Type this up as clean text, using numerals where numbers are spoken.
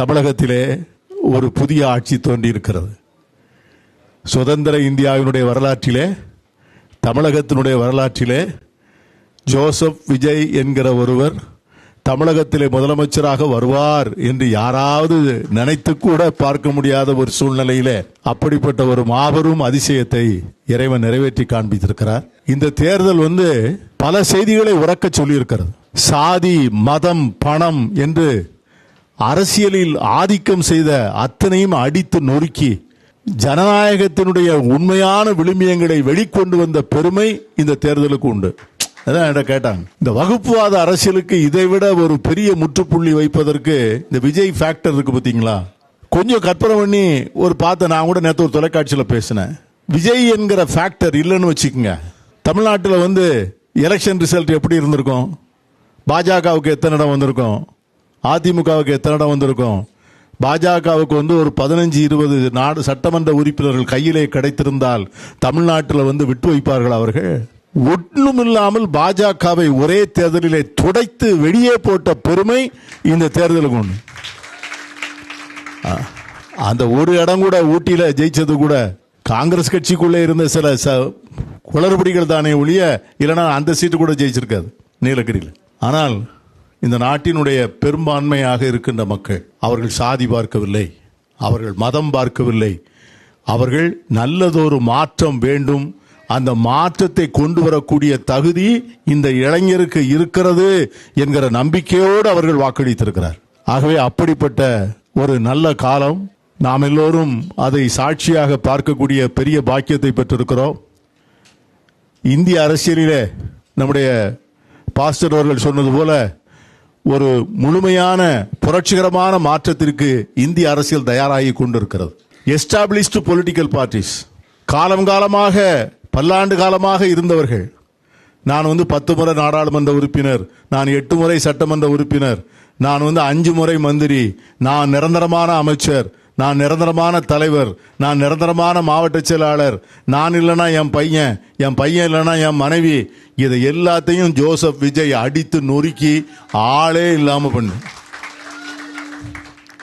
தமிழகத்திலே ஒரு புதிய ஆட்சி தோன்றியிருக்கிறது. சுதந்திர இந்தியாவினுடைய வரலாற்றிலே, தமிழகத்தினுடைய வரலாற்றிலே ஜோசப் விஜய் என்கிற ஒருவர் தமிழகத்திலே முதலமைச்சராக வருவார் என்று யாராவது நினைத்து கூட பார்க்க முடியாத ஒரு சூழ்நிலையிலே அப்படிப்பட்ட ஒரு மாபெரும் அதிசயத்தை இறைவன் நிறைவேற்றி காண்பித்திருக்கிறார். இந்த தேர்தல் பல செய்திகளை உறக்க சொல்லியிருக்கிறது. சாதி, மதம், பணம் என்று அரசியலில் ஆதிக்கம் செய்த அத்தனையும் அடித்து நொறுக்கி ஜனநாயகத்தினுடைய உண்மையான விழுமியங்களை வெளிக்கொண்டு வந்த பெருமை இந்த தேர்தலுக்கு உண்டு. அதான் கேட்டாங்க, இந்த வகுப்புவாத அரசியலுக்கு இதைவிட ஒரு பெரிய முற்றுப்புள்ளி வைப்பதற்கு இந்த விஜய் ஃபேக்டர் இருக்கு பாத்தீங்களா? கொஞ்சம் கற்பனை பண்ணி ஒரு நான் கூட நேற்று ஒரு தொலைக்காட்சியில் பேசினேன். விஜய் என்கிற ஃபேக்டர் இல்லைன்னு வச்சுக்கோங்க, தமிழ்நாட்டில் எலெக்ஷன் ரிசல்ட் எப்படி இருந்திருக்கும்? பாஜகவுக்கு எத்தனை இடம் வந்திருக்கும்? அதிமுகவுக்கு எத்தனை இடம் வந்திருக்கும்? பாஜகவுக்கு ஒரு 15-20 சட்டமன்ற உறுப்பினர்கள் கையிலே கிடைத்திருந்தால் தமிழ்நாட்டில் விட்டு வைப்பார்கள் அவர்கள்? ஒன்றுமில்லாமல் பாஜகவை ஒரே தேர்தலிலே துடைத்து வெளியே போட்ட பெருமை இந்த தேர்தலுக்கு உண்டு. அந்த ஒரு இடம் கூட ஊட்டியில ஜெயிச்சது கூட காங்கிரஸ் கட்சிக்குள்ளே இருந்த சில குளறுபடிகள் தானே ஒழிய, இல்லைன்னா அந்த சீட்டு கூட ஜெயிச்சிருக்காது நீலகிரியில். ஆனால் இந்த நாட்டினுடைய பெரும்பான்மையாக இருக்கின்ற மக்கள் அவர்கள் சாதி பார்க்கவில்லை, அவர்கள் மதம் பார்க்கவில்லை, அவர்கள் நல்லதொரு மாற்றம் வேண்டும், அந்த மாற்றத்தை கொண்டு வரக்கூடிய தகுதி இந்த இளைஞருக்கு இருக்கிறது என்கிற நம்பிக்கையோடு அவர்கள் வாக்களித்திருக்கிறார். ஆகவே அப்படிப்பட்ட ஒரு நல்ல காலம், நாம் எல்லோரும் அதை சாட்சியாக பார்க்கக்கூடிய பெரிய பாக்கியத்தை பெற்றிருக்கிறோம். இந்திய அரசியலிலே நம்முடைய பாஸ்டர் அவர்கள் சொன்னது போல ஒரு முழுமையான புரட்சிகரமான மாற்றத்திற்கு இந்திய அரசியல் தயாராகி கொண்டிருக்கிறது. எஸ்டாப்ளிஷ்டு பொலிட்டிக்கல் பார்ட்டிஸ், காலம் காலமாக பல்லாண்டு காலமாக இருந்தவர்கள், நான் 10 முறை நாடாளுமன்ற உறுப்பினர், நான் 8 முறை சட்டமன்ற உறுப்பினர், நான் 5 முறை மந்திரி, நான் நிரந்தரமான அமைச்சர், நான் நிரந்தரமான தலைவர், நான் நிரந்தரமான மாவட்ட செயலாளர், நான் இல்லைன்னா என் பையன் இல்லைன்னா என் மனைவி, இதை எல்லாத்தையும் ஜோசப் விஜய் அடித்து நொறுக்கி ஆளே இல்லாம பண்ணு.